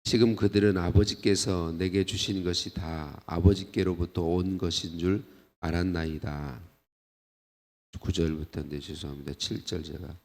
지금 그들은 아버지께서 내게 주신 것이 다 아버지께로부터 온 것인 줄 알았나이다. 9절부터인데 죄송합니다. 7절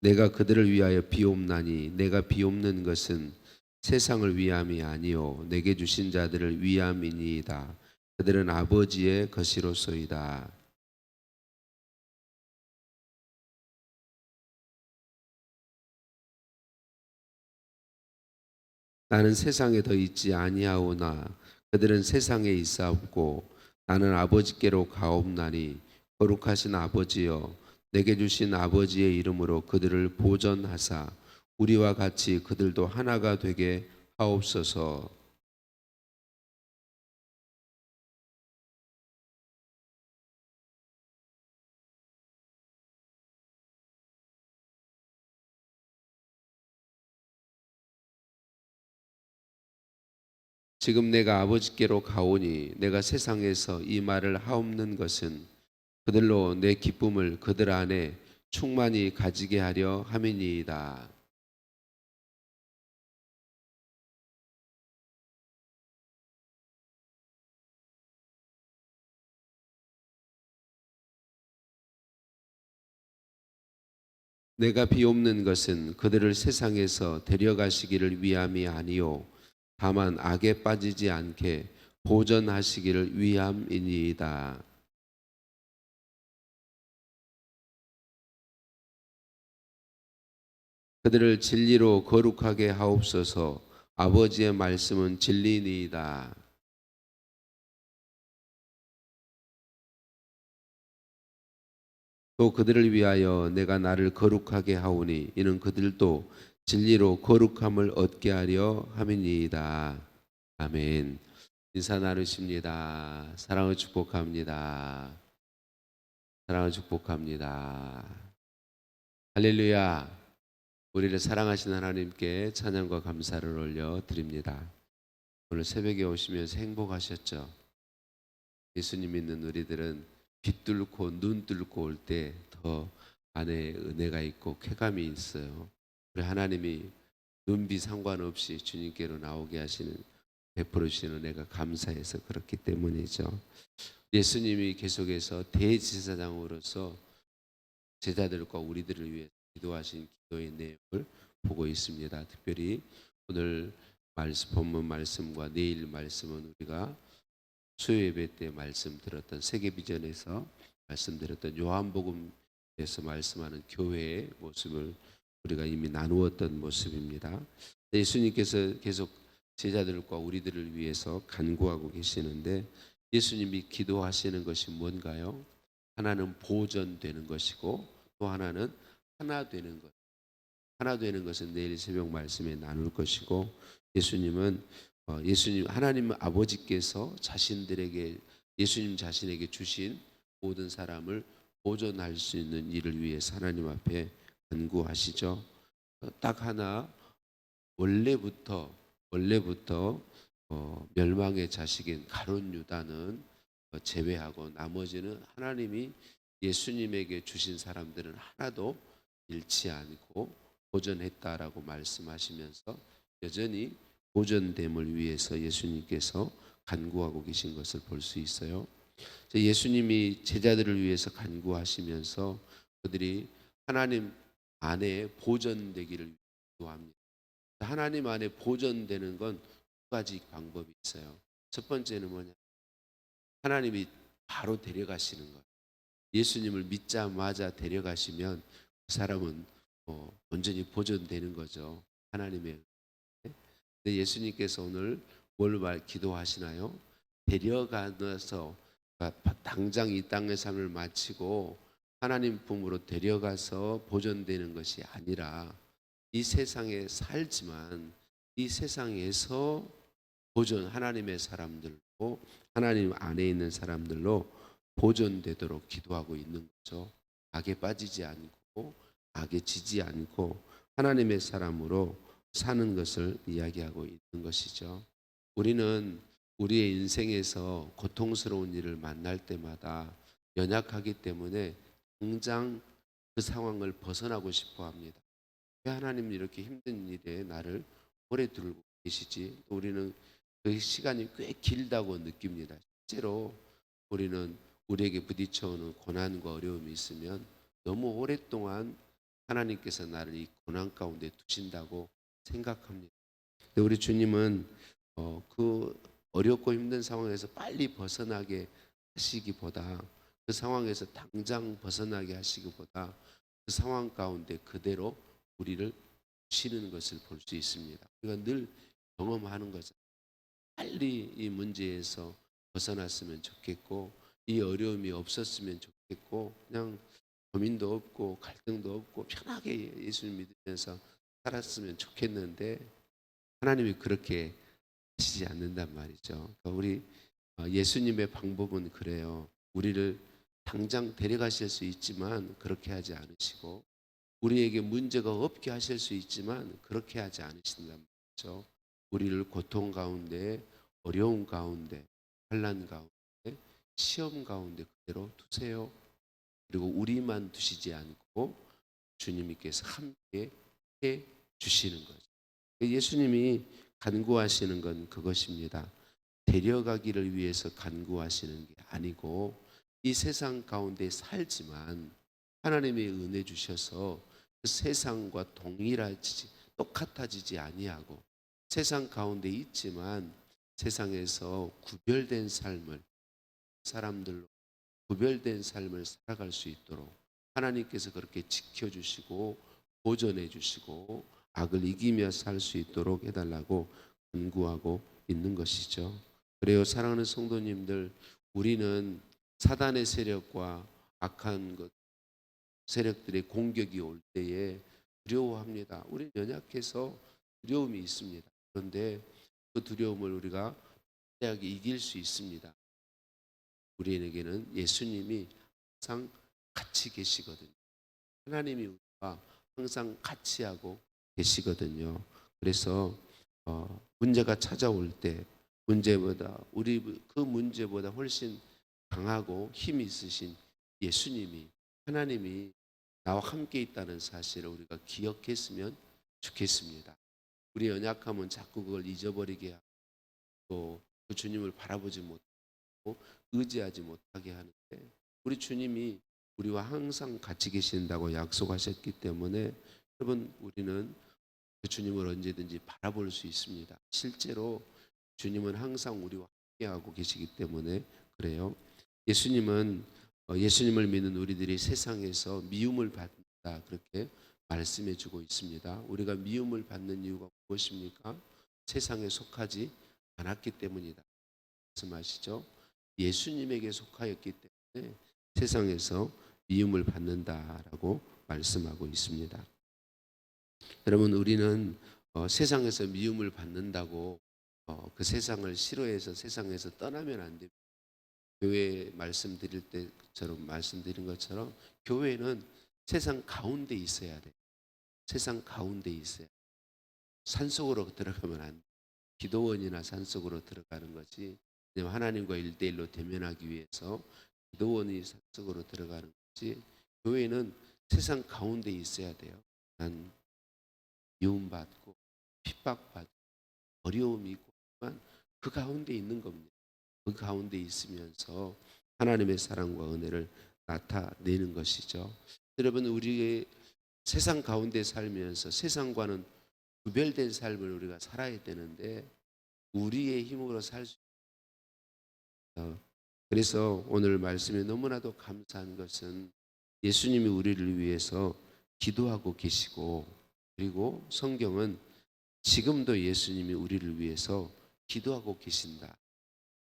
내가 그들을 위하여 비옵나니 내가 비옵는 것은 세상을 위함이 아니요 내게 주신 자들을 위함이니이다. 그들은 아버지의 것이로소이다. 나는 세상에 더 있지 아니하오나 그들은 세상에 있사옵고 나는 아버지께로 가옵나니 거룩하신 아버지여 내게 주신 아버지의 이름으로 그들을 보전하사 우리와 같이 그들도 하나가 되게 하옵소서. 지금 내가 아버지께로 가오니 내가 세상에서 이 말을 하옵는 것은 그들로 내 기쁨을 그들 안에 충만히 가지게 하려 함이니이다. 내가 비옵는 것은 그들을 세상에서 데려가시기를 위함이 아니요 다만 악에 빠지지 않게 보전하시기를 위함이니이다. 그들을 진리로 거룩하게 하옵소서. 아버지의 말씀은 진리니이다. 또 그들을 위하여 내가 나를 거룩하게 하오니 이는 그들도 진리로 거룩함을 얻게 하려 함이니이다. 아멘. 인사 나누십니다. 사랑을 축복합니다. 사랑을 축복합니다. 할렐루야. 우리를 사랑하신 하나님께 찬양과 감사를 올려 드립니다. 오늘 새벽에 오시면서 행복하셨죠? 예수님 믿는 우리들은 빛 뚫고 눈 뚫고 올 때 더 안에 은혜가 있고 쾌감이 있어요. 우리 하나님이 눈비 상관없이 주님께로 나오게 하시는 베풀어 주시는 은혜가 감사해서 그렇기 때문이죠. 예수님이 계속해서 대제사장으로서 제자들과 우리들을 위해 기도하신 기도의 내용을 보고 있습니다. 특별히 오늘 본문 말씀과 내일 말씀은 우리가 수요 예배 때 말씀 들었던 세계비전에서 말씀드렸던 요한복음에서 말씀하는 교회의 모습을 우리가 이미 나누었던 모습입니다. 예수님께서 계속 제자들과 우리들을 위해서 간구하고 계시는데 예수님이 기도하시는 것이 뭔가요? 하나는 보존되는 것이고 또 하나는 하나 되는 것. 하나 되는 것은 내일 새벽 말씀에 나눌 것이고 예수님 하나님 아버지께서 자신들에게 예수님 자신에게 주신 모든 사람을 보존할 수 있는 일을 위해서 하나님 앞에 간구하시죠. 딱 하나 원래부터 멸망의 자식인 가룟 유다는 제외하고 나머지는 하나님이 예수님에게 주신 사람들은 하나도 잃지 않고 보존했다라고 말씀하시면서 여전히 보존됨을 위해서 예수님께서 간구하고 계신 것을 볼 수 있어요. 예수님이 제자들을 위해서 간구하시면서 그들이 하나님 안에 보존되기를 기도합니다. 하나님 안에 보존되는 건 두 가지 방법이 있어요. 첫 번째는 뭐냐? 하나님이 바로 데려가시는 것. 예수님을 믿자마자 데려가시면 그 사람은 온전히 보존되는 거죠. 하나님의. 근데 예수님께서 오늘 뭘 기도하시나요? 데려가서 당장 이 땅의 삶을 마치고 하나님 품으로 데려가서 보존되는 것이 아니라 이 세상에 살지만 이 세상에서 하나님의 사람들로 하나님 안에 있는 사람들로 보존되도록 기도하고 있는 거죠. 악에 빠지지 않고 악에 지지 않고 하나님의 사람으로 사는 것을 이야기하고 있는 것이죠. 우리는 우리의 인생에서 고통스러운 일을 만날 때마다 연약하기 때문에 당장 그 상황을 벗어나고 싶어 합니다. 왜 하나님 이렇게 힘든 일에 나를 오래 두고 계시지? 또 우리는 그 시간이 꽤 길다고 느낍니다. 실제로 우리는 우리에게 부딪혀오는 고난과 어려움이 있으면 너무 오랫동안 하나님께서 나를 이 고난 가운데 두신다고 생각합니다. 근데 우리 주님은 그 어렵고 힘든 상황에서 빨리 벗어나게 하시기보다, 그 상황에서 당장 벗어나게 하시기보다 그 상황 가운데 그대로 우리를 두시는 것을 볼 수 있습니다. 우리가 늘 경험하는 거죠. 빨리 이 문제에서 벗어났으면 좋겠고, 이 어려움이 없었으면 좋겠고, 그냥 고민도 없고 갈등도 없고 편하게 예수를 믿으면서 살았으면 좋겠는데, 하나님이 그렇게 하시지 않는단 말이죠. 그러니까 우리 예수님의 방법은 그래요. 우리를 당장 데려가실 수 있지만 그렇게 하지 않으시고, 우리에게 문제가 없게 하실 수 있지만 그렇게 하지 않으신단 말이죠. 우리를 고통 가운데, 어려움 가운데, 환난 가운데, 시험 가운데 그대로 두세요. 그리고 우리만 두시지 않고 주님께서 함께 해 주시는 거죠. 예수님이 간구하시는 건 그것입니다. 데려가기를 위해서 간구하시는 게 아니고, 이 세상 가운데 살지만 하나님의 은혜 주셔서 그 세상과 동일하지, 똑같아지지 아니하고, 세상 가운데 있지만 세상에서 구별된 삶을, 사람들로 구별된 삶을 살아갈 수 있도록 하나님께서 그렇게 지켜주시고 보존해 주시고 악을 이기며 살 수 있도록 해달라고 간구하고 있는 것이죠. 그래요, 사랑하는 성도님들, 우리는 사단의 세력과 악한 것, 세력들의 공격이 올 때에 두려워합니다. 우리는 연약해서 두려움이 있습니다. 그런데 그 두려움을 우리가 확실하게 이길 수 있습니다. 우리에게는 예수님이 항상 같이 계시거든요. 하나님이 우리와 항상 같이 하고 계시거든요. 그래서 문제가 찾아올 때 문제보다, 우리 그 문제보다 훨씬 강하고 힘이 있으신 예수님이, 하나님이 나와 함께 있다는 사실을 우리가 기억했으면 좋겠습니다. 우리 연약함은 자꾸 그걸 잊어버리게 하고, 또 그 주님을 바라보지 못하고 의지하지 못하게 하는데, 우리 주님이 우리와 항상 같이 계신다고 약속하셨기 때문에 여러분, 우리는 그 주님을 언제든지 바라볼 수 있습니다. 실제로 주님은 항상 우리와 함께하고 계시기 때문에 그래요. 예수님은 예수님을 믿는 우리들이 세상에서 미움을 받는다, 그렇게 말씀해 주고 있습니다. 우리가 미움을 받는 이유가 무엇입니까? 세상에 속하지 않았기 때문이다 말씀하시죠. 예수님에게 속하였기 때문에 세상에서 미움을 받는다라고 말씀하고 있습니다. 여러분, 우리는 세상에서 미움을 받는다고 그 세상을 싫어해서 세상에서 떠나면 안 됩니다. 교회 말씀드릴 때처럼 말씀드린 것처럼 교회는 세상 가운데 있어야 돼요. 세상 가운데 있어야 돼요. 산속으로 들어가면 안 돼요. 기도원이나 산속으로 들어가는 것이, 하나님과 일대일로 대면하기 위해서 기도원이 산속으로 들어가는 것이, 교회는 세상 가운데 있어야 돼요. 난 미움받고 핍박받고 어려움이 있고 하지만 그 가운데 있는 겁니다. 그 가운데 있으면서 하나님의 사랑과 은혜를 나타내는 것이죠. 여러분, 우리의 세상 가운데 살면서 세상과는 구별된 삶을 우리가 살아야 되는데 우리의 힘으로 살 수 있어요. 그래서 오늘 말씀에 너무나도 감사한 것은 예수님이 우리를 위해서 기도하고 계시고, 그리고 성경은 지금도 예수님이 우리를 위해서 기도하고 계신다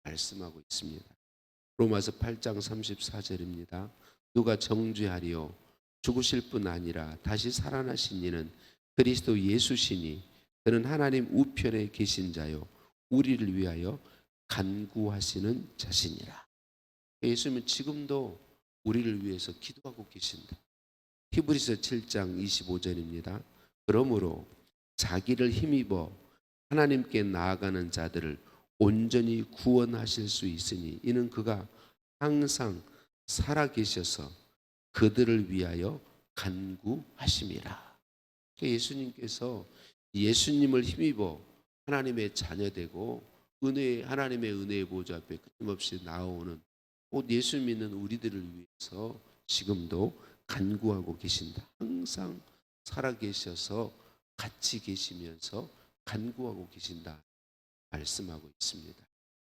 말씀하고 있습니다. 로마서 8장 34절입니다. 누가 정죄하리요? 죽으실 뿐 아니라 다시 살아나신 이는 그리스도 예수시니 그는 하나님 우편에 계신 자요 우리를 위하여 간구하시는 자시니라. 예수님은 지금도 우리를 위해서 기도하고 계신다. 히브리서 7장 25절입니다. 그러므로 자기를 힘입어 하나님께 나아가는 자들을 온전히 구원하실 수 있으니 이는 그가 항상 살아계셔서 그들을 위하여 간구하심이라. 예수님께서 예수님을 힘입어 하나님의 자녀되고 하나님의 은혜의 보좌 앞에 끊임없이 나아오는 곧 예수 믿는 우리들을 위해서 지금도 간구하고 계신다. 항상 살아계셔서 같이 계시면서 간구하고 계신다 말씀하고 있습니다.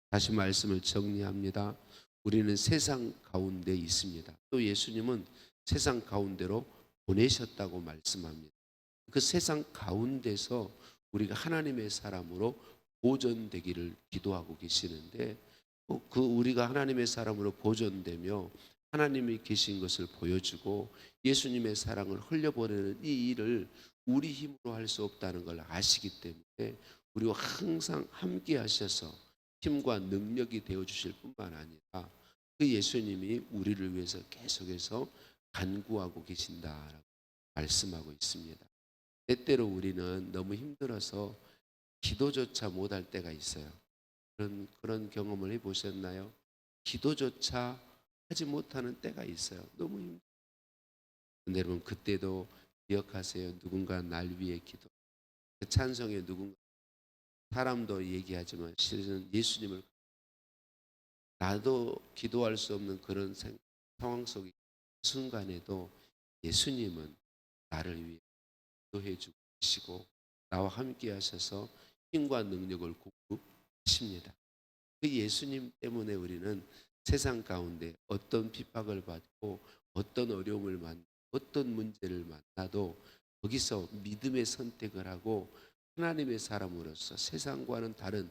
다시 말씀을 정리합니다. 우리는 세상 가운데 있습니다. 또 예수님은 세상 가운데로 보내셨다고 말씀합니다. 그 세상 가운데서 우리가 하나님의 사람으로 보존되기를 기도하고 계시는데, 그 우리가 하나님의 사람으로 보존되며 하나님이 계신 것을 보여주고 예수님의 사랑을 흘려보내는 이 일을 우리 힘으로 할 수 없다는 걸 아시기 때문에 우리와 항상 함께 하셔서 힘과 능력이 되어 주실 뿐만 아니라 그 예수님이 우리를 위해서 계속해서 간구하고 계신다라고 말씀하고 있습니다. 때때로 우리는 너무 힘들어서 기도조차 못할 때가 있어요. 그런 경험을 해보셨나요? 기도조차 하지 못하는 때가 있어요. 너무 힘들어요. 근데 여러분, 그때도 기억하세요. 누군가 날 위해 기도. 그 찬송에 누군가, 사람도 얘기하지만 실은 예수님을, 나도 기도할 수 없는 그런 상황 속의 순간에도 예수님은 나를 위해 기도해 주시고 나와 함께 하셔서 힘과 능력을 공급하십니다. 그 예수님 때문에 우리는 세상 가운데 어떤 핍박을 받고 어떤 어려움을 만나고 어떤 문제를 만나도 거기서 믿음의 선택을 하고 하나님의 사람으로서 세상과는 다른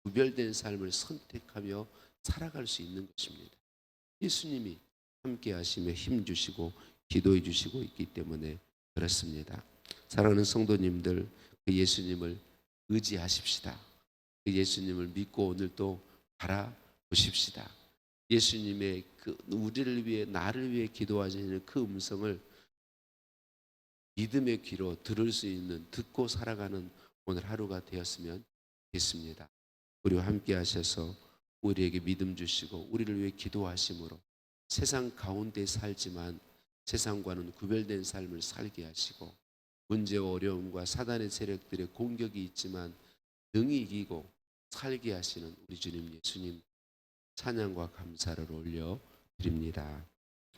구별된 삶을 선택하며 살아갈 수 있는 것입니다. 예수님이 함께 하시며 힘 주시고 기도해 주시고 있기 때문에 그렇습니다. 사랑하는 성도님들, 그 예수님을 의지하십시다. 그 예수님을 믿고 오늘도 바라보십시다. 예수님의 그 우리를 위해, 나를 위해 기도하시는 그 음성을 믿음의 귀로 들을 수 있는, 듣고 살아가는 오늘 하루가 되었으면 좋겠습니다. 우리와 함께 하셔서 우리에게 믿음 주시고 우리를 위해 기도하심으로 세상 가운데 살지만 세상과는 구별된 삶을 살게 하시고, 문제와 어려움과 사단의 세력들의 공격이 있지만 능히 이기고 살게 하시는 우리 주님 예수님 찬양과 감사를 올려 드립니다.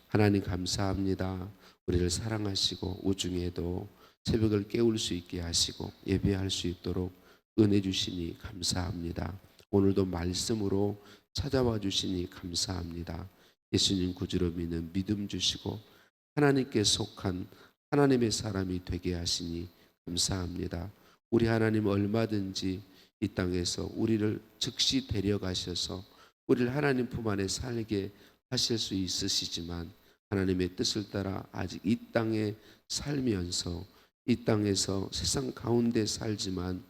하나님 감사합니다. 우리를 사랑하시고 오중에도 새벽을 깨울 수 있게 하시고 예배할 수 있도록 은혜 주시니 감사합니다. 오늘도 말씀으로 찾아와 주시니 감사합니다. 예수님 구주로 믿는 믿음 주시고 하나님께 속한 하나님의 사람이 되게 하시니 감사합니다. 우리 하나님 얼마든지 이 땅에서 우리를 즉시 데려가셔서 우리를 하나님 품 안에 살게 하실 수 있으시지만 하나님의 뜻을 따라 아직 이 땅에 살면서 이 땅에서 세상 가운데 살지만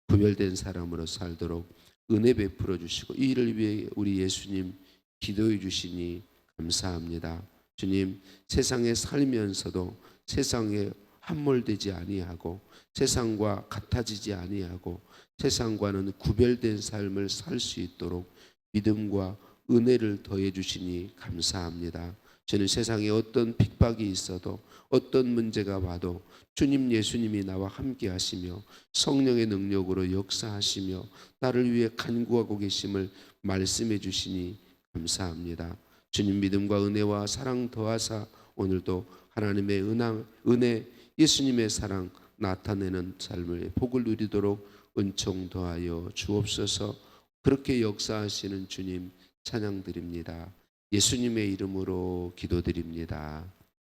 구별된 사람으로 살도록 은혜 베풀어 주시고 이 일을 위해 우리 예수님 기도해 주시니 감사합니다. 주님, 세상에 살면서도 세상에 함몰되지 아니하고 세상과 같아지지 아니하고 세상과는 구별된 삶을 살 수 있도록 믿음과 은혜를 더해 주시니 감사합니다. 저는 세상에 어떤 핍박이 있어도 어떤 문제가 와도 주님 예수님이 나와 함께 하시며 성령의 능력으로 역사하시며 나를 위해 간구하고 계심을 말씀해 주시니 감사합니다. 주님 믿음과 은혜와 사랑 더하사 오늘도 하나님의 은혜, 예수님의 사랑 나타내는 삶을 복을 누리도록 은총 더하여 주옵소서. 그렇게 역사하시는 주님 찬양드립니다. 예수님의 이름으로 기도드립니다.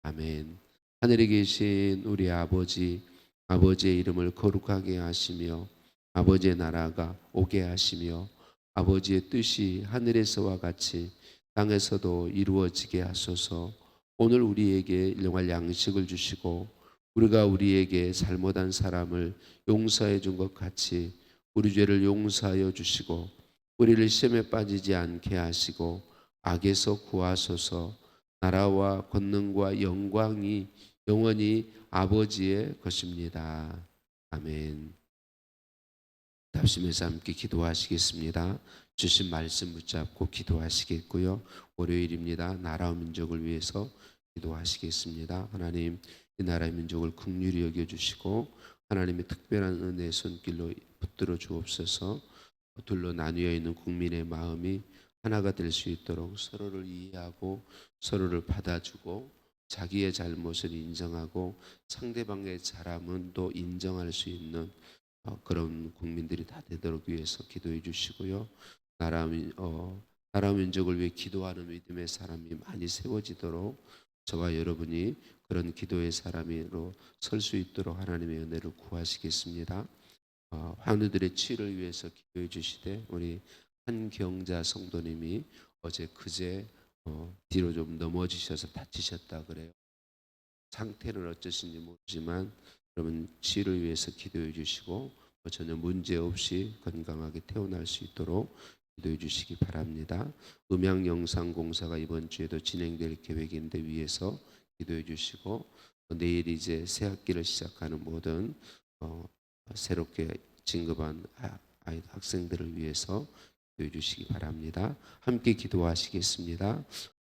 아멘. 하늘에 계신 우리 아버지, 아버지의 이름을 거룩하게 하시며 아버지의 나라가 오게 하시며 아버지의 뜻이 하늘에서와 같이 땅에서도 이루어지게 하소서. 오늘 우리에게 일용할 양식을 주시고 우리가 우리에게 잘못한 사람을 용서해 준 것 같이 우리 죄를 용서하여 주시고 우리를 시험에 빠지지 않게 하시고 악에서 구하소서. 나라와 권능과 영광이 영원히 아버지의 것입니다. 아멘. 답심에서 함께 기도하시겠습니다. 주신 말씀 붙잡고 기도하시겠고요. 월요일입니다. 나라와 민족을 위해서 기도하시겠습니다. 하나님, 이 나라의 민족을 긍휼히 여겨주시고 하나님의 특별한 은혜의 손길로 붙들어 주옵소서. 둘로 나뉘어 있는 국민의 마음이 하나가 될 수 있도록 서로를 이해하고 서로를 받아주고 자기의 잘못을 인정하고 상대방의 잘함은 또 인정할 수 있는 그런 국민들이 다 되도록 위해서 기도해 주시고요. 나라 민족을 위해 기도하는 믿음의 사람이 많이 세워지도록 저와 여러분이 그런 기도의 사람으로 설 수 있도록 하나님의 은혜를 구하시겠습니다. 환우들의 치유를 위해서 기도해 주시되 우리 한경자 성도님이 어제 그제 뒤로 좀 넘어지셔서 다치셨다 그래요. 상태는 어쩌신지 모르지만 여러분 치유를 위해서 기도해 주시고 전혀 문제 없이 건강하게 태어날 수 있도록 기도해 주시기 바랍니다. 음향 영상 공사가 이번 주에도 진행될 계획인데 위해서 기도해 주시고 내일 이제 새 학기를 시작하는 모든 새롭게 진급한 학생들을 위해서 기도해 주시기 바랍니다. 함께 기도하시겠습니다.